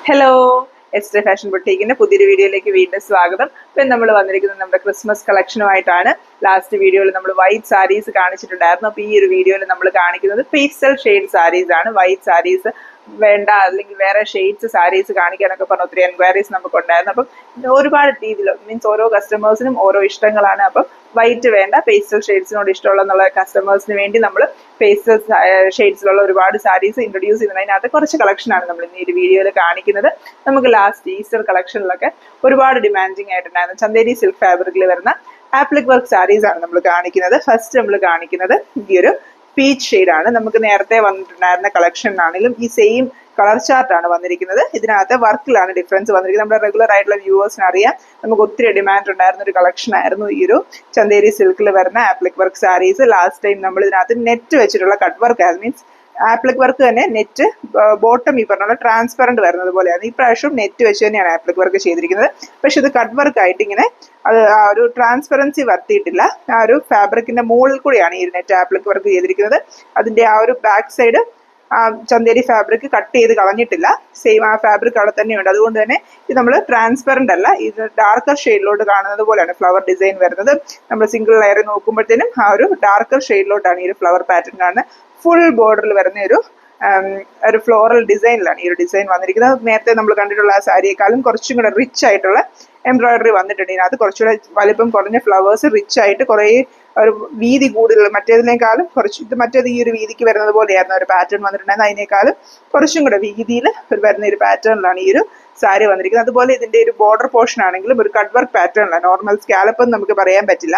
Hello, S fashion ബുട്ടീക്കിന്റെ പുതിയൊരു വീഡിയോയിലേക്ക് വീണ്ടും സ്വാഗതം. ഇപ്പം നമ്മൾ വന്നിരിക്കുന്നത് നമ്മുടെ ക്രിസ്മസ് കളക്ഷനുമായിട്ടാണ്. ലാസ്റ്റ് വീഡിയോയിൽ നമ്മൾ വൈറ്റ് സാരീസ് കാണിച്ചിട്ടുണ്ടായിരുന്നു. അപ്പോൾ ഈ ഒരു വീഡിയോയിൽ നമ്മൾ കാണിക്കുന്നത് പേസ്റ്റൽ ഷെയ്ഡ് സാരീസ് ആണ്. വൈറ്റ് സാരീസ് വേണ്ട, അല്ലെങ്കിൽ വേറെ ഷെയ്ഡ്സ് സാരീസ് കാണിക്കാനൊക്കെ പറഞ്ഞ ഒത്തിരി എൻക്വയറീസ് നമുക്ക് ഉണ്ടായിരുന്നു. അപ്പം ഒരുപാട് രീതിയിൽ മീൻസ് ഓരോ കസ്റ്റമേഴ്സിനും ഓരോ ഇഷ്ടങ്ങളാണ്. അപ്പം വൈറ്റ് വേണ്ട, പേസ്റ്റൽ ഷെയ്ഡ്സിനോട് ഇഷ്ടമുള്ള കസ്റ്റമേഴ്സിന് വേണ്ടി നമ്മൾ പേസ്റ്റൽ ഷെയ്ഡ്സിലുള്ള ഒരുപാട് സാരീസ് ഇൻട്രൊഡ്യൂസ് ചെയ്യുന്നത്. അതിനകത്ത് കുറച്ച് കളക്ഷനാണ് നമ്മൾ ഇന്ന് ഈ വീഡിയോയിൽ കാണിക്കുന്നത്. നമുക്ക് ലാസ്റ്റ് ഈസ്റ്റർ കളക്ഷനിലൊക്കെ ഒരുപാട് ഡിമാൻഡിങ് ആയിട്ടുണ്ടായിരുന്നു. ചന്ദേരി സിൽക്ക് ഫാബ്രിക്കിൽ വരുന്ന ആപ്ലിക് വർക്ക് സാരീസ് ആണ് നമ്മൾ കാണിക്കുന്നത്. ഫസ്റ്റ് നമ്മൾ കാണിക്കുന്നത് ഈ ഒരു പീച്ച് ഷെയ്ഡാണ്. നമുക്ക് നേരത്തെ വന്നിട്ടുണ്ടായിരുന്ന കളക്ഷനാണെങ്കിലും ഈ സെയിം കളർ ചാർട്ടാണ് വന്നിരിക്കുന്നത്. ഇതിനകത്ത് വർക്കിലാണ് ഡിഫറൻസ് വന്നിരിക്കുന്നത്. നമ്മുടെ റെഗുലർ ആയിട്ടുള്ള വ്യൂവേഴ്സിന് അറിയാം, നമുക്ക് ഒത്തിരി ഡിമാൻഡ് ഉണ്ടായിരുന്ന ഒരു കളക്ഷൻ ആയിരുന്നു ഈ ഒരു ചന്ദേരി സിൽക്കിൽ വരുന്ന applique work saris. Last time നമ്മൾ ഇതിനകത്ത് നെറ്റ് വെച്ചിട്ടുള്ള cut work, means applique work തന്നെ നെറ്റ് ബോട്ടം ഈ പറഞ്ഞ ട്രാൻസ്പെറന്റ് വരുന്നത് പോലെയാണ്. ഈ പ്രാവശ്യം നെറ്റ് വെച്ച് തന്നെയാണ് ആപ്ലിക് വർക്ക് ചെയ്തിരിക്കുന്നത്. പക്ഷെ ഇത് കട്ട് വർക്ക് ആയിട്ട് ഇങ്ങനെ അത് ആ ഒരു ട്രാൻസ്പെറൻസി വരുത്തിയിട്ടില്ല. ആ ഒരു ഫാബ്രിക്കിന്റെ മുകളിൽ കൂടിയാണ് ഈ നെറ്റ് ആപ്ലിക് വർക്ക് ചെയ്തിരിക്കുന്നത്. അതിന്റെ ആ ഒരു back side Chanderi fabric cut ചെയ്ത് കളഞ്ഞിട്ടില്ല, സെയിം ആ ഫാബ്രിക് അവിടെ തന്നെയുണ്ട്. അതുകൊണ്ട് തന്നെ ഇത് നമ്മൾ ട്രാൻസ്പെറന്റ് അല്ല, ഇത് ഡാർക്കർ ഷെയ്ഡിലോട്ട് കാണുന്നത് പോലെയാണ് ഫ്ലവർ ഡിസൈൻ വരുന്നത്. നമ്മൾ സിംഗിൾ ലെയർ നോക്കുമ്പോഴത്തേനും ആ ഒരു ഡാർക്കർ ഷെയ്ഡിലോട്ടാണ് ഈ ഒരു ഫ്ലവർ പാറ്റേൺ കാണുന്നത്. ഫുൾ ബോർഡറിൽ വരുന്ന ഒരു ഫ്ലോറൽ ഡിസൈനിലാണ് ഈ ഒരു ഡിസൈൻ വന്നിരിക്കുന്നത്. നേരത്തെ നമ്മൾ കണ്ടിട്ടുള്ള ആ സാരിയേക്കാളും കുറച്ചും കൂടെ റിച്ച് ആയിട്ടുള്ള എംബ്രോയിഡറി വന്നിട്ടുണ്ട്. ഇതിനകത്ത് കുറച്ചുകൂടെ വലിപ്പം കുറഞ്ഞ ഫ്ലവേഴ്സ് റിച്ച് ആയിട്ട് കുറേ ഒരു വീതി കൂടുതൽ, മറ്റേതിനേക്കാളും കുറച്ച് ഇത് മറ്റേത് ഈ ഒരു വീതിക്ക് വരുന്നത് പോലെയായിരുന്നു ഒരു പാറ്റേൺ വന്നിട്ടുണ്ടായിരുന്നു. അതിനേക്കാളും കുറച്ചും കൂടെ വീതിയിൽ വരുന്ന ഒരു പാറ്റേണിലാണ് ഈ ഒരു സാരി വന്നിരിക്കുന്നത്. അതുപോലെ ഇതിന്റെ ഒരു ബോർഡർ പോർഷൻ ആണെങ്കിലും ഒരു കട്ട് വർക്ക് പാറ്റേണിലാണ്. നോർമൽ സ്കാലപ്പ് എന്ന് നമുക്ക് പറയാൻ പറ്റില്ല,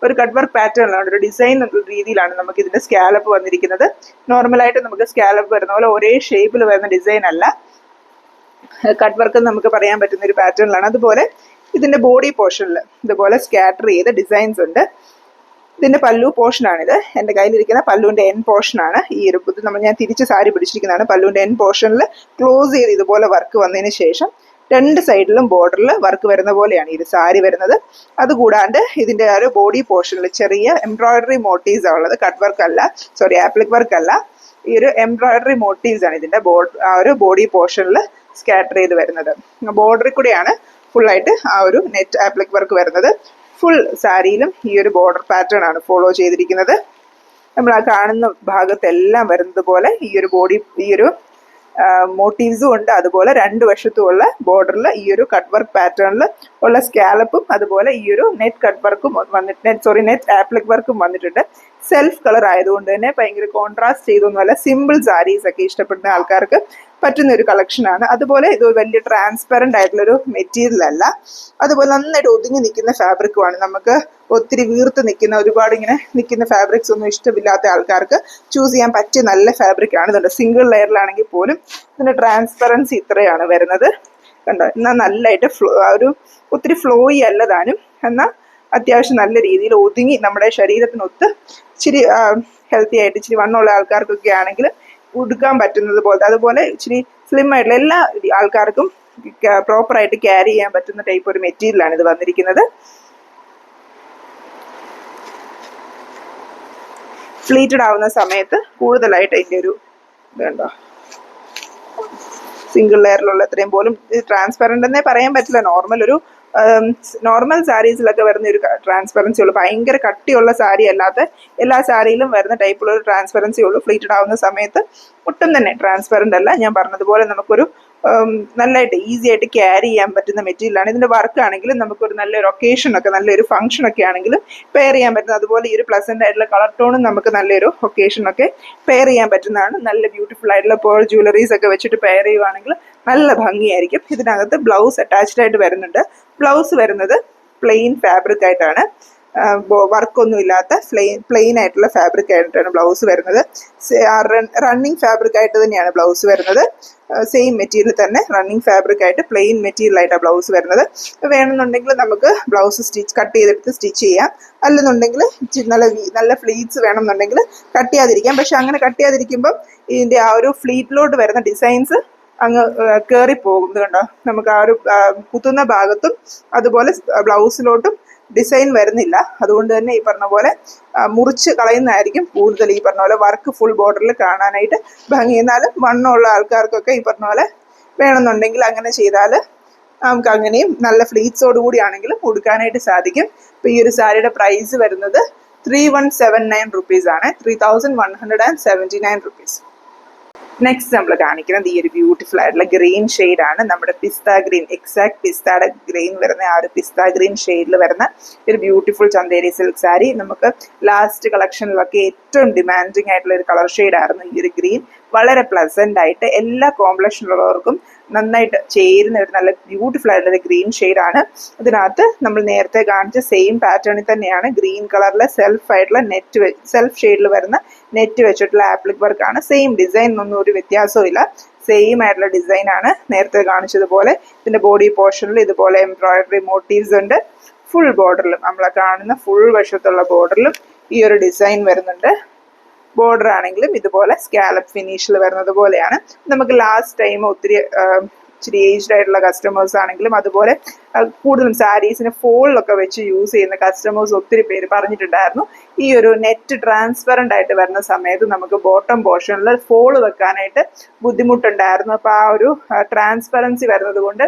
ഒരു കട്ട് വർക്ക് പാറ്റേണിലാണ്, ഒരു ഡിസൈൻ രീതിയിലാണ് നമുക്ക് ഇതിന്റെ സ്കാലപ്പ് വന്നിരിക്കുന്നത്. നോർമലായിട്ട് നമുക്ക് സ്കാലപ്പ് വരുന്ന പോലെ ഒരേ ഷേപ്പിൽ വരുന്ന ഡിസൈൻ അല്ല, കട്ട് വർക്ക് നമുക്ക് പറയാൻ പറ്റുന്ന ഒരു പാറ്റേണിലാണ്. അതുപോലെ ഇതിന്റെ ബോഡി പോർഷനിൽ ഇതുപോലെ സ്കാറ്റർ ചെയ്ത ഡിസൈൻസ് ഉണ്ട്. ഇതിന്റെ പല്ലു പോർഷനാണിത്. എൻ്റെ കയ്യിലിരിക്കുന്ന പല്ലുവിന്റെ എൻ പോർഷനാണ് ഈ ഒരു ഞാൻ തിരിച്ച് സാരി പിടിച്ചിരിക്കുന്നതാണ്. പല്ലുവിന്റെ എൻ പോർഷനിൽ ക്ലോസ് ചെയ്ത് ഇതുപോലെ വർക്ക് വന്നതിന് ശേഷം രണ്ട് സൈഡിലും ബോർഡറിൽ വർക്ക് വരുന്ന പോലെയാണ് ഈ ഒരു സാരി വരുന്നത്. അതുകൂടാണ്ട് ഇതിന്റെ ആ ഒരു ബോഡി പോർഷനിൽ ചെറിയ എംബ്രോയിഡറി മോട്ടീവ്സ് ആണ് ഉള്ളത്, കട്ട് വർക്ക് അല്ല, സോറി ആപ്ലിക് വർക്ക് അല്ല. ഈ ഒരു എംബ്രോയിഡറി മോട്ടീവ്സ് ആണ് ഇതിന്റെ ആ ഒരു ബോഡി പോർഷനിൽ സ്കാറ്റർ ചെയ്ത് വരുന്നത്. ബോർഡറിൽ കൂടെയാണ് ഫുള്ളായിട്ട് ആ ഒരു നെറ്റ് ആപ്ലിക് വർക്ക് വരുന്നത്. ഫുൾ സാരിയിലും ഈ ഒരു ബോർഡർ പാറ്റേൺ ആണ് ഫോളോ ചെയ്തിരിക്കുന്നത്. നമ്മൾ ആ കാണുന്ന ഭാഗത്തെല്ലാം വരുന്നത് പോലെ ഈ ഒരു ബോഡി ഈ ഒരു മോട്ടീവ്സും ഉണ്ട്. അതുപോലെ രണ്ട് വശത്തുമുള്ള ബോർഡറിൽ ഈ ഒരു കട്ട് വർക്ക് പാറ്റേണിൽ ഉള്ള സ്കാലപ്പും അതുപോലെ ഈ ഒരു നെറ്റ് കട്ട് വർക്കും നെറ്റ് ആപ്ലിക് വർക്കും വന്നിട്ടുണ്ട്. സെൽഫ് കളർ ആയതുകൊണ്ട് തന്നെ ഭയങ്കര കോൺട്രാസ്റ്റ് ചെയ്തൊന്നുമല്ല, സിമ്പിൾ സാരീസ് ഒക്കെ ഇഷ്ടപ്പെടുന്ന ആൾക്കാർക്ക് പറ്റുന്ന ഒരു കളക്ഷനാണ്. അതുപോലെ ഇത് വലിയ ട്രാൻസ്പെറന്റ് ആയിട്ടുള്ളൊരു മെറ്റീരിയൽ അല്ല, അതുപോലെ നന്നായിട്ട് ഒതുങ്ങി നിൽക്കുന്ന ഫാബ്രിക്കുമാണ്. നമുക്ക് ഒത്തിരി വീർത്ത് നിൽക്കുന്ന, ഒരുപാട് ഇങ്ങനെ നിൽക്കുന്ന ഫാബ്രിക്സ് ഒന്നും ഇഷ്ടമില്ലാത്ത ആൾക്കാർക്ക് ചൂസ് ചെയ്യാൻ പറ്റിയ നല്ല ഫാബ്രിക് ആണ്. ഇതുണ്ട് സിംഗിൾ ലെയറിലാണെങ്കിൽ പോലും ഇതിന്റെ ട്രാൻസ്പെറൻസി ഇത്രയാണ് വരുന്നത്. കണ്ടോ, എന്നാൽ നല്ലതായിട്ട് ഒരു ഒത്തിരി ഫ്ലോയി അല്ലതാനും, എന്നാൽ അത്യാവശ്യം നല്ല രീതിയിൽ ഒതുങ്ങി നമ്മുടെ ശരീരത്തിനൊത്ത് ഇച്ചിരി ഹെൽത്തി ആയിട്ട് ഇച്ചിരി വണ്ണമുള്ള ആൾക്കാർക്കൊക്കെ ആണെങ്കിൽ ഉടുക്കാൻ പറ്റുന്നത് പോലത്തെ, അതുപോലെ ഇച്ചിരി സ്ലിം ആയിട്ടുള്ള എല്ലാ ആൾക്കാർക്കും പ്രോപ്പറായിട്ട് ക്യാരി ചെയ്യാൻ പറ്റുന്ന ടൈപ്പ് ഒരു മെറ്റീരിയലാണ് ഇത് വന്നിരിക്കുന്നത്. ഫ്ലീറ്റഡ് ആവുന്ന സമയത്ത് കൂടുതലായിട്ട് അതിൻ്റെ ഒരു ഇതുണ്ടോ, സിംഗിൾ ലെയറിലുള്ള ഇത്രയും പോലും ട്രാൻസ്പെറന്റ് എന്നേ പറയാൻ പറ്റില്ല. നോർമൽ സാരീസിലൊക്കെ വരുന്ന ഒരു ട്രാൻസ്പെറൻസി ഉള്ളൂ. ഭയങ്കര കട്ടിയുള്ള സാരി അല്ലാത്ത എല്ലാ സാരിയിലും വരുന്ന ടൈപ്പുള്ള ഒരു ട്രാൻസ്പെറൻസി ഉള്ളൂ. ഫ്ലീറ്റഡ് ആവുന്ന സമയത്ത് ഒട്ടും തന്നെ ട്രാൻസ്പെറന്റ് അല്ല. ഞാൻ പറഞ്ഞതുപോലെ നമുക്കൊരു നല്ലതായിട്ട് ഈസി ആയിട്ട് ക്യാരി ചെയ്യാൻ പറ്റുന്ന മെറ്റീരിയലാണ്. ഇതിന്റെ വർക്ക് ആണെങ്കിലും നമുക്കൊരു നല്ലൊരു ഒക്കേഷനൊക്കെ, നല്ലൊരു ഫംഗ്ഷനൊക്കെ ആണെങ്കിലും പെയർ ചെയ്യാൻ പറ്റുന്നത്. അതുപോലെ ഈ ഒരു പ്ലസന്റ് ആയിട്ടുള്ള കളർ ടോണും നമുക്ക് നല്ലൊരു ഒക്കേഷനൊക്കെ പെയർ ചെയ്യാൻ പറ്റുന്നതാണ്. നല്ല ബ്യൂട്ടിഫുൾ ആയിട്ടുള്ള പേൾ ജ്വല്ലറീസ് ഒക്കെ വെച്ചിട്ട് പെയർ ചെയ്യുവാണെങ്കിൽ നല്ല ഭംഗിയായിരിക്കും. ഇതിനകത്ത് ബ്ലൗസ് അറ്റാച്ച്ഡ് ആയിട്ട് വരുന്നുണ്ട്. ബ്ലൗസ് വരുന്നത് പ്ലെയിൻ ഫാബ്രിക് ആയിട്ടാണ്, വർക്കൊന്നും ഇല്ലാത്ത പ്ലെയിൻ ആയിട്ടുള്ള ഫാബ്രിക് ആയിട്ടാണ് ബ്ലൗസ് വരുന്നത്. റണ്ണിങ് ഫാബ്രിക് ആയിട്ട് തന്നെയാണ് ബ്ലൗസ് വരുന്നത്. സെയിം മെറ്റീരിയൽ തന്നെ റണ്ണിങ് ഫാബ്രിക് ആയിട്ട് പ്ലെയിൻ മെറ്റീരിയൽ ആയിട്ടാണ് ബ്ലൗസ് വരുന്നത്. വേണമെന്നുണ്ടെങ്കിൽ നമുക്ക് ബ്ലൗസ് കട്ട് ചെയ്തെടുത്ത് സ്റ്റിച്ച് ചെയ്യാം, അല്ലെന്നുണ്ടെങ്കിൽ നല്ല ഫ്ലീറ്റ്സ് വേണമെന്നുണ്ടെങ്കിൽ കട്ട് ചെയ്യാതിരിക്കാം. പക്ഷെ അങ്ങനെ കട്ട് ചെയ്യാതിരിക്കുമ്പം ഇതിൻ്റെ ആ ഒരു ഫ്ലീറ്റിലോട്ട് വരുന്ന ഡിസൈൻസ് അങ്ങ് കയറിപ്പോകുന്നത് കണ്ടോ. നമുക്ക് ആ ഒരു കുത്തുന്ന ഭാഗത്തും അതുപോലെ ബ്ലൗസിലോട്ടും ഡിസൈൻ വരുന്നില്ല. അതുകൊണ്ട് തന്നെ ഈ പറഞ്ഞ പോലെ മുറിച്ച് കളയുന്നതായിരിക്കും കൂടുതൽ ഈ പറഞ്ഞ പോലെ വർക്ക് ഫുൾ ബോർഡറിൽ കാണാനായിട്ട് ഭംഗി. എന്നാലും വണ്ണമുള്ള ആൾക്കാർക്കൊക്കെ ഈ പറഞ്ഞ പോലെ വേണമെന്നുണ്ടെങ്കിൽ അങ്ങനെ ചെയ്താൽ നമുക്ക് അങ്ങനെയും നല്ല ഫ്ലീറ്റ്സോട് കൂടിയാണെങ്കിലും ഉടുക്കാനായിട്ട് സാധിക്കും. അപ്പോൾ ഈ ഒരു സാരിയുടെ പ്രൈസ് വരുന്നത് 3179 റുപ്പീസ് ആണ്, 3179 റുപ്പീസ്. നെക്സ്റ്റ് നമ്മൾ കാണിക്കുന്നത് ഈ ഒരു ബ്യൂട്ടിഫുൾ ആയിട്ടുള്ള ഗ്രീൻ ആണ്. നമ്മുടെ പിസ്ത ഗ്രീൻ, എക്സാക്ട് പിസ്തയുടെ ഗ്രീൻ വരുന്ന ആ ഒരു പിസ്ത ഗ്രീൻ ഷെയ്ഡിൽ വരുന്ന ഒരു ബ്യൂട്ടിഫുൾ ചന്തേരി സിൽക്ക് സാരി. നമുക്ക് ലാസ്റ്റ് കളക്ഷനിലൊക്കെ ഏറ്റവും ഡിമാൻഡിങ് ആയിട്ടുള്ള ഒരു കളർ ഷെയ്ഡായിരുന്നു ഈ ഒരു ഗ്രീൻ. വളരെ പ്ലസന്റ് ആയിട്ട് എല്ലാ കോംപ്ലക്ഷനിലുള്ളവർക്കും നന്നായിട്ട് ചേരുന്ന ഒരു നല്ല ബ്യൂട്ടിഫുൾ ആയിട്ടുള്ള ഗ്രീൻ ഷെയ്ഡാണ്. ഇതിനകത്ത് നമ്മൾ നേരത്തെ കാണിച്ച സെയിം പാറ്റേണിൽ തന്നെയാണ് ഗ്രീൻ കളറിലെ സെൽഫ് ഷെയ്ഡിൽ വരുന്ന നെറ്റ് വെച്ചിട്ടുള്ള ആപ്ലിക് വർക്കാണ്. സെയിം ഡിസൈൻ ഒന്നും ഒരു വ്യത്യാസവും ഇല്ല, സെയിം ആയിട്ടുള്ള ഡിസൈൻ ആണ് നേരത്തെ കാണിച്ചതുപോലെ. ഇതിന്റെ ബോഡി പോർഷനിൽ ഇതുപോലെ എംബ്രോയിഡറി മോട്ടീവ്സ് ഉണ്ട്. ഫുൾ ബോർഡറിലും നമ്മളെ കാണുന്ന ഫുൾ വശത്തുള്ള ബോർഡറിലും ഈ ഒരു ഡിസൈൻ വരുന്നുണ്ട്. ബോർഡർ ആണെങ്കിലും ഇതുപോലെ സ്കാലപ്പ് ഫിനിഷിൽ വരുന്നത് പോലെയാണ്. നമുക്ക് ലാസ്റ്റ് ടൈം ഒത്തിരി ഇച്ചിരി ഏജ്ഡ് ആയിട്ടുള്ള കസ്റ്റമേഴ്സ് ആണെങ്കിലും അതുപോലെ കൂടുതലും സാരീസിന് ഫോളിലൊക്കെ വെച്ച് യൂസ് ചെയ്യുന്ന കസ്റ്റമേഴ്സ് ഒത്തിരി പേര് പറഞ്ഞിട്ടുണ്ടായിരുന്നു, ഈ ഒരു നെറ്റ് ട്രാൻസ്പെറൻ്റ് ആയിട്ട് വരുന്ന സമയത്ത് നമുക്ക് ബോട്ടം പോർഷനിൽ ഫോൾ വെക്കാനായിട്ട് ബുദ്ധിമുട്ടുണ്ടായിരുന്നു. അപ്പോൾ ആ ഒരു ട്രാൻസ്പെറൻസി വരുന്നത് കൊണ്ട്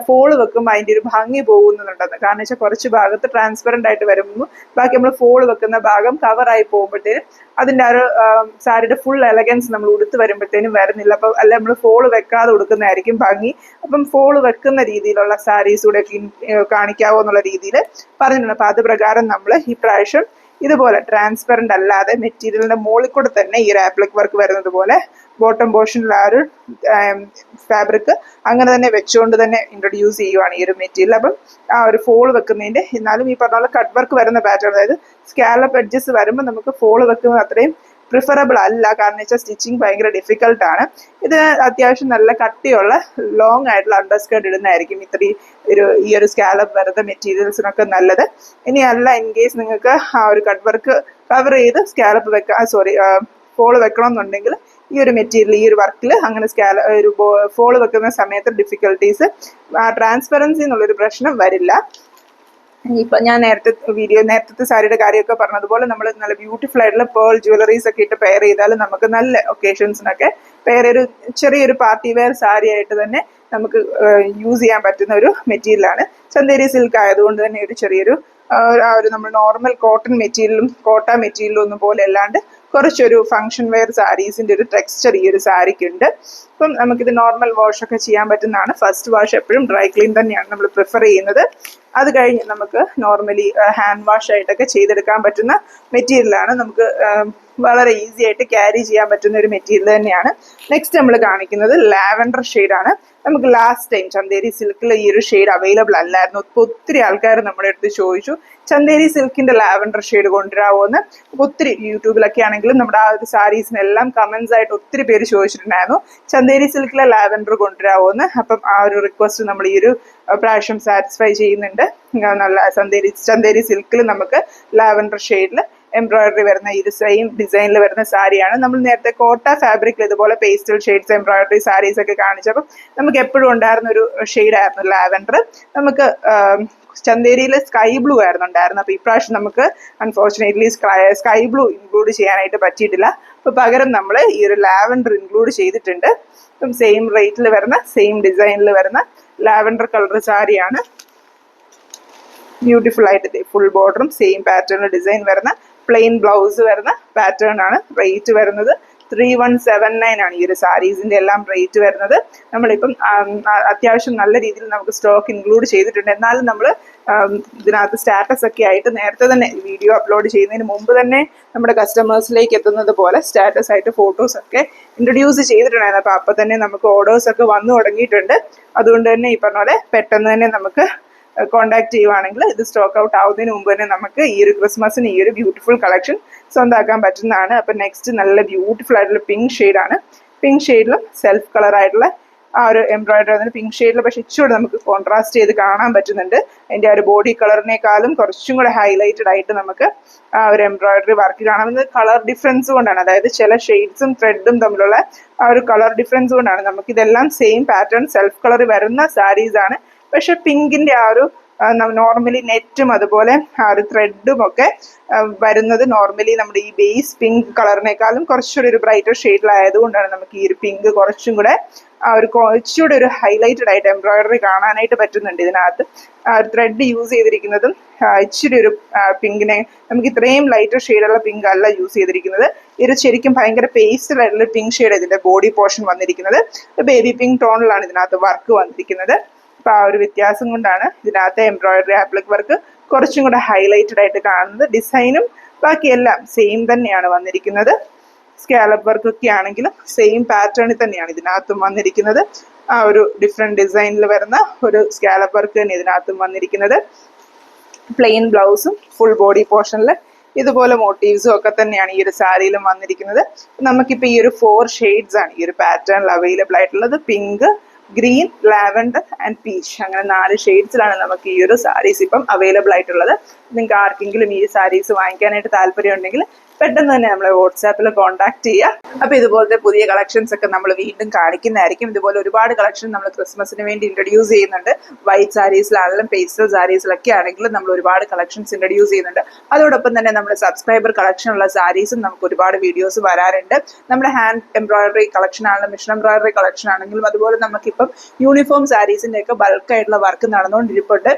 ഫോള് വെക്കുമ്പോൾ അതിൻ്റെ ഒരു ഭംഗി പോകുന്നുണ്ടെന്ന്. കാരണം വെച്ചാൽ കുറച്ച് ഭാഗത്ത് ട്രാൻസ്പെറൻ്റ് ആയിട്ട് വരുമ്പോൾ ബാക്കി നമ്മൾ ഫോള് വെക്കുന്ന ഭാഗം കവറായി പോകുമ്പോഴത്തേനും അതിൻ്റെ ആ ഒരു സാരിയുടെ ഫുൾ എലഗൻസ് നമ്മൾ ഉടുത്ത് വരുമ്പോഴത്തേനും വരുന്നില്ല. അപ്പം അല്ല നമ്മൾ ഫോള് വെക്കാതെ ഉടുക്കുന്നതായിരിക്കും ഭംഗി. അപ്പം ഫോള് വെക്കുന്ന രീതിയിലുള്ള സാരീസ് കൂടെ കാണിക്കാവോ എന്നുള്ള രീതിയിൽ പറഞ്ഞിട്ടുണ്ട്. അപ്പം അത് പ്രകാരം നമ്മൾ ഈ പ്രാവശ്യം ഇതുപോലെ ട്രാൻസ്പെറൻ്റ് അല്ലാതെ മെറ്റീരിയലിൻ്റെ മുകളിൽ കൂടെ തന്നെ ഈ ഒരു ആപ്ലിക് വർക്ക് വരുന്നത് പോലെ ബോട്ടം പോർഷനിൽ ആ ഒരു ഫാബ്രിക് അങ്ങനെ തന്നെ വെച്ചുകൊണ്ട് തന്നെ ഇൻട്രൊഡ്യൂസ് ചെയ്യുവാണ് ഈ ഒരു മെറ്റീരിയൽ. അപ്പം ആ ഒരു ഫോൾ വെക്കുന്നതിൻ്റെ എന്നാലും ഈ പറഞ്ഞ പോലെ കട്ട് വർക്ക് വരുന്ന പാറ്റേൺ, അതായത് സ്കാലപ്പ് എഡ്ജസ് വരുമ്പോൾ നമുക്ക് ഫോൾ വെക്കുന്നത് അത്രയും പ്രിഫറബിൾ അല്ല. കാരണം വെച്ചാൽ സ്റ്റിച്ചിങ് ഭയങ്കര ഡിഫിക്കൽട്ടാണ്. ഇത് അത്യാവശ്യം നല്ല കട്ടിയുള്ള ലോങ് ആയിട്ടുള്ള അണ്ടർസ്കേർട്ട് ഇടുന്നതായിരിക്കും ഈ ഒരു സ്കാലപ്പ് വരുന്ന മെറ്റീരിയൽസിനൊക്കെ നല്ലത്. ഇനി അല്ല ഇൻ കേസ് നിങ്ങൾക്ക് ആ ഒരു കട്ട് വർക്ക് കവർ ചെയ്ത് സ്കാലപ്പ് ഫോൾ വെക്കണമെന്നുണ്ടെങ്കിൽ ഈ ഒരു മെറ്റീരിയൽ ഈ ഒരു വർക്കിൽ അങ്ങനെ ഒരു ഫോൾ വെക്കുന്ന സമയത്ത് ഡിഫിക്കൽട്ടീസ് ട്രാൻസ്പെറൻസി എന്നുള്ളൊരു പ്രശ്നം വരില്ല. ഇപ്പം ഞാൻ നേരത്തെ സാരിയുടെ കാര്യമൊക്കെ പറഞ്ഞതുപോലെ നമ്മൾ നല്ല ബ്യൂട്ടിഫുൾ ആയിട്ടുള്ള പേൾ ജ്വല്ലറീസ് ഒക്കെ ഇട്ട് പെയർ ചെയ്താൽ നമുക്ക് നല്ല ഒക്കേഷൻസിനൊക്കെ ചെറിയൊരു പാർട്ടി വെയർ സാരി ആയിട്ട് തന്നെ നമുക്ക് യൂസ് ചെയ്യാൻ പറ്റുന്ന ഒരു മെറ്റീരിയലാണ്. ചന്തേരി സിൽക്ക് ആയതുകൊണ്ട് തന്നെ ഒരു ചെറിയൊരു നമ്മൾ നോർമൽ കോട്ടൺ മെറ്റീരിയലും കോട്ട മെറ്റീരിയലും ഒന്നും പോലെ അല്ലാണ്ട് കുറച്ചൊരു ഫങ്ഷൻ വെയർ സാരീസിൻ്റെ ഒരു ടെക്സ്ചർ ഈ ഒരു സാരിക്കുണ്ട്. അപ്പം നമുക്കിത് നോർമൽ വാഷൊക്കെ ചെയ്യാൻ പറ്റുന്നതാണ്. ഫസ്റ്റ് വാഷ് എപ്പോഴും ഡ്രൈ ക്ലീൻ തന്നെയാണ് നമ്മൾ പ്രിഫർ ചെയ്യുന്നത്. അത് കഴിഞ്ഞ് നമുക്ക് നോർമലി ഹാൻഡ് വാഷ് ആയിട്ടൊക്കെ ചെയ്തെടുക്കാൻ പറ്റുന്ന മെറ്റീരിയലാണ്. നമുക്ക് വളരെ ഈസി ആയിട്ട് ക്യാരി ചെയ്യാൻ പറ്റുന്ന ഒരു മെറ്റീരിയൽ തന്നെയാണ്. നെക്സ്റ്റ് നമ്മൾ കാണിക്കുന്നത് ലാവൻഡർ ഷെയ്ഡാണ്. നമുക്ക് ലാസ്റ്റ് ടൈം ചന്തേരി സിൽക്കിൽ ഈ ഒരു ഷെയ്ഡ് അവൈലബിൾ അല്ലായിരുന്നു. ഒത്തിരി ആൾക്കാർ നമ്മുടെ അടുത്ത് ചോദിച്ചു ചന്തേരി സിൽക്കിന്റെ ലാവൻഡർ ഷെയ്ഡ് കൊണ്ടുവരാമോ എന്ന്. ഒത്തിരി യൂട്യൂബിലൊക്കെ ആണെങ്കിലും നമ്മുടെ ആ ഒരു സാരീസിനെല്ലാം കമന്റ്സ് ആയിട്ട് ഒത്തിരി പേര് ചോദിച്ചിട്ടുണ്ടായിരുന്നു ചന്തേരി സിൽക്കിലെ ലാവൻഡർ കൊണ്ടുവരാമോ എന്ന്. അപ്പം ആ ഒരു റിക്വസ്റ്റ് നമ്മൾ ഈ ഒരു പ്രാവശ്യം സാറ്റിസ്ഫൈ ചെയ്യുന്നുണ്ട്. നല്ല ചന്തേരി സിൽക്കിൽ നമുക്ക് ലാവൻഡർ ഷെയ്ഡിൽ എംബ്രോയിഡറി വരുന്ന ഈ ഒരു സെയിം ഡിസൈനിൽ വരുന്ന സാരിയാണ്. നമ്മൾ നേരത്തെ കോട്ട ഫാബ്രിക്കിൽ ഇതുപോലെ പേസ്റ്റൽ ഷെയ്ഡ്സ് എംബ്രോയിഡറി സാരീസ് ഒക്കെ കാണിച്ചപ്പോൾ നമുക്ക് എപ്പോഴും ഉണ്ടായിരുന്ന ഒരു ഷെയ്ഡായിരുന്നു ലാവൻഡർ. നമുക്ക് ചന്തേരിയിൽ സ്കൈ ബ്ലൂ ആയിരുന്നു ഉണ്ടായിരുന്നത്. അപ്പോൾ ഇപ്രാവശ്യം നമുക്ക് അൺഫോർച്ചുനേറ്റ്ലി സ്കൈ ബ്ലൂ ഇൻക്ലൂഡ് ചെയ്യാനായിട്ട് പറ്റിയിട്ടില്ല. അപ്പോൾ പകരം നമ്മൾ ഈ ഒരു ലാവൻഡർ ഇൻക്ലൂഡ് ചെയ്തിട്ടുണ്ട്. അപ്പം സെയിം റേറ്റിൽ വരുന്ന സെയിം ഡിസൈനിൽ വരുന്ന ലാവൻഡർ കളർ സാരിയാണ്. ബ്യൂട്ടിഫുൾ ആയിട്ട് ഫുൾ ബോർഡറും സെയിം പാറ്റേണിൽ ഡിസൈൻ വരുന്ന പ്ലെയിൻ ബ്ലൗസ് വരുന്ന പാറ്റേൺ ആണ്. റേറ്റ് വരുന്നത് 3179 ആണ് ഈ ഒരു സാരീസിന്റെ എല്ലാം റേറ്റ് വരുന്നത്. നമ്മളിപ്പം അത്യാവശ്യം നല്ല രീതിയിൽ നമുക്ക് സ്റ്റോക്ക് ഇൻക്ലൂഡ് ചെയ്തിട്ടുണ്ട്. എന്നാലും നമ്മൾ ഇതിനകത്ത് സ്റ്റാറ്റസ് ഒക്കെ ആയിട്ട് നേരത്തെ തന്നെ വീഡിയോ അപ്ലോഡ് ചെയ്യുന്നതിന് മുമ്പ് തന്നെ നമ്മുടെ കസ്റ്റമേഴ്സിലേക്ക് എത്തുന്നത് പോലെ സ്റ്റാറ്റസ് ആയിട്ട് ഫോട്ടോസ് ഒക്കെ ഇൻട്രൊഡ്യൂസ് ചെയ്തിട്ടുണ്ടായിരുന്നു. അപ്പോൾ തന്നെ നമുക്ക് ഓർഡേഴ്സ് ഒക്കെ വന്നു തുടങ്ങിയിട്ടുണ്ട്. അതുകൊണ്ട് തന്നെ ഈ പറഞ്ഞ പോലെ പെട്ടെന്ന് തന്നെ നമുക്ക് കോൺടാക്ട് ചെയ്യുവാണെങ്കിൽ ഇത് സ്റ്റോക്ക് ഔട്ട് ആവുന്നതിന് മുമ്പ് തന്നെ നമുക്ക് ഈ ഒരു ക്രിസ്മസിന് ഈ ഒരു ബ്യൂട്ടിഫുൾ കളക്ഷൻ സ്വന്തമാക്കാൻ പറ്റുന്നതാണ്. അപ്പം നെക്സ്റ്റ് നല്ല ബ്യൂട്ടിഫുൾ ആയിട്ടുള്ള പിങ്ക് ഷെയ്ഡാണ്. പിങ്ക് ഷെയ്ഡിലും സെൽഫ് കളർ ആയിട്ടുള്ള ആ ഒരു എംബ്രോയിഡറി വന്നിട്ട് പിങ്ക് ഷെയ്ഡിൽ പക്ഷേ ഇച്ചുകൂടെ നമുക്ക് കോൺട്രാസ്റ്റ് ചെയ്ത് കാണാൻ പറ്റുന്നുണ്ട്. അതിൻ്റെ ആ ഒരു ബോഡി കളറിനേക്കാളും കുറച്ചും കൂടെ ഹൈലൈറ്റഡ് ആയിട്ട് നമുക്ക് ആ ഒരു എംബ്രോയിഡറി വർക്ക് കാണാവുന്നത് കളർ ഡിഫറൻസ് കൊണ്ടാണ്. അതായത് ചില ഷെയ്ഡ്സും ത്രെഡും തമ്മിലുള്ള ആ ഒരു കളർ ഡിഫറൻസ് കൊണ്ടാണ്. നമുക്കിതെല്ലാം സെയിം പാറ്റേൺ സെൽഫ് കളർ വരുന്ന സാരീസാണ്. പക്ഷെ പിങ്കിന്റെ ആ ഒരു നോർമലി നെറ്റും അതുപോലെ ആ ഒരു ത്രെഡും ഒക്കെ വരുന്നത് നോർമലി നമ്മുടെ ഈ ബേസ് പിങ്ക് കളറിനേക്കാളും കുറച്ചുകൂടി ഒരു ബ്രൈറ്റർ ഷെയ്ഡിലായതുകൊണ്ടാണ് നമുക്ക് ഈ ഒരു പിങ്ക് കുറച്ചും കൂടെ ഇച്ചിരി ഒരു ഹൈലൈറ്റഡ് ആയിട്ട് എംബ്രോയിഡറി കാണാനായിട്ട് പറ്റുന്നുണ്ട് ഇതിനകത്ത്. ത്രെഡ് യൂസ് ചെയ്തിരിക്കുന്നതും ഇച്ചിരി ഒരു പിങ്കിനെ നമുക്ക് ഇത്രയും ലൈറ്റർ ഷെയ്ഡുള്ള പിങ്ക് അല്ല യൂസ് ചെയ്തിരിക്കുന്നത്. ഇത് ശരിക്കും ഭയങ്കര പേസ്റ്റൽ ആയിട്ടുള്ള പിങ്ക് ഷെയ്ഡ് ഇതിന്റെ ബോഡി പോർഷൻ വന്നിരിക്കുന്നത്. ബേബി പിങ്ക് ടോണിലാണ് ഇതിനകത്ത് വർക്ക് വന്നിരിക്കുന്നത്. അപ്പൊ ആ ഒരു വ്യത്യാസം കൊണ്ടാണ് ഇതിനകത്ത് എംബ്രോയിഡറി ആപ്ലിക് വർക്ക് കുറച്ചും കൂടെ ഹൈലൈറ്റഡ് ആയിട്ട് കാണുന്നത്. ഡിസൈനും ബാക്കിയെല്ലാം സെയിം തന്നെയാണ് വന്നിരിക്കുന്നത്. സ്കാലപ്പ് വർക്ക് ഒക്കെ ആണെങ്കിലും സെയിം പാറ്റേണിൽ തന്നെയാണ് ഇതിനകത്തും വന്നിരിക്കുന്നത്. ആ ഒരു ഡിഫറെന്റ് ഡിസൈനിൽ വരുന്ന ഒരു സ്കാലപ്പ് വർക്ക് തന്നെ ഇതിനകത്തും വന്നിരിക്കുന്നത്. പ്ലെയിൻ ബ്ലൗസും ഫുൾ ബോഡി പോർഷനിൽ ഇതുപോലെ മോട്ടീവ്സും ഒക്കെ തന്നെയാണ് ഈ ഒരു സാരിയിലും വന്നിരിക്കുന്നത്. നമുക്കിപ്പോൾ ഈ ഒരു 4 ഷെയ്ഡ്സ് ആണ് ഈ ഒരു പാറ്റേണിൽ അവൈലബിൾ ആയിട്ടുള്ളത്. Pink, green, lavender and peach, അങ്ങനെ 4 ഷെയ്ഡ്സിലാണ് നമുക്ക് ഈ ഒരു സാരീസ് ഇപ്പം അവൈലബിൾ ആയിട്ടുള്ളത്. നിങ്ങൾക്ക് ആർക്കെങ്കിലും ഈ സാരീസ് വാങ്ങിക്കാനായിട്ട് താല്പര്യം ഉണ്ടെങ്കിൽ പെട്ടെന്ന് തന്നെ നമ്മളെ വാട്സാപ്പിൽ കോൺടാക്ട് ചെയ്യുക. അപ്പൊ ഇതുപോലത്തെ പുതിയ കളക്ഷൻസ് ഒക്കെ നമ്മൾ വീണ്ടും കാണിക്കുന്നതായിരിക്കും. ഇതുപോലെ ഒരുപാട് കളക്ഷൻ നമ്മൾ ക്രിസ്മസിന് വേണ്ടി ഇൻട്രൊഡ്യൂസ് ചെയ്യുന്നുണ്ട്. വൈറ്റ് സാരീസിലാണെങ്കിലും പേസ്റ്റൽ സാരീസിലൊക്കെ ആണെങ്കിലും നമ്മൾ ഒരുപാട് കളക്ഷൻസ് ഇൻട്രൊഡ്യൂസ് ചെയ്യുന്നുണ്ട്. അതോടൊപ്പം തന്നെ നമ്മുടെ സബ്സ്ക്രൈബർ കളക്ഷൻ ഉള്ള സാരീസും നമുക്ക് ഒരുപാട് വീഡിയോസ് വരാറുണ്ട്. നമ്മുടെ ഹാൻഡ് എംബ്രോയിഡറി കളക്ഷൻ ആണെങ്കിലും മിഷൻ എംബ്രോയിഡറി കളക്ഷൻ ആണെങ്കിലും അതുപോലെ നമുക്കിപ്പം യൂണിഫോം സാരീസിന്റെ ഒക്കെ ബൾക്കായിട്ടുള്ള വർക്ക് നടന്നുകൊണ്ടിരിപ്പുണ്ട്.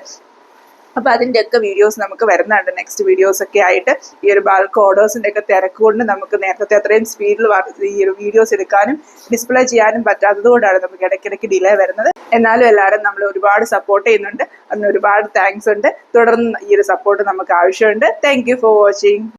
അപ്പൊ അതിൻ്റെയൊക്കെ വീഡിയോസ് നമുക്ക് വരുന്നുണ്ട്. നെക്സ്റ്റ് വീഡിയോസ് ഒക്കെ ആയിട്ട് ഈ ഒരു ബൾക്ക് ഓർഡേഴ്സിന്റെ ഒക്കെ തിരക്ക് കൊണ്ട് നമുക്ക് നേരത്തെ അത്രയും സ്പീഡിൽ ഈ ഒരു വീഡിയോസ് എടുക്കാനും ഡിസ്പ്ലേ ചെയ്യാനും പറ്റാത്തത് കൊണ്ടാണ് നമുക്ക് ഇടയ്ക്കിടയ്ക്ക് ഡിലേ വരുന്നത്. എന്നാലും എല്ലാവരും നമ്മൾ ഒരുപാട് സപ്പോർട്ട് ചെയ്യുന്നുണ്ട്. അതിന് ഒരുപാട് താങ്ക്സ് ഉണ്ട്. തുടർന്ന് ഈ ഒരു സപ്പോർട്ട് നമുക്ക് ആവശ്യമുണ്ട്. Thank you for watching.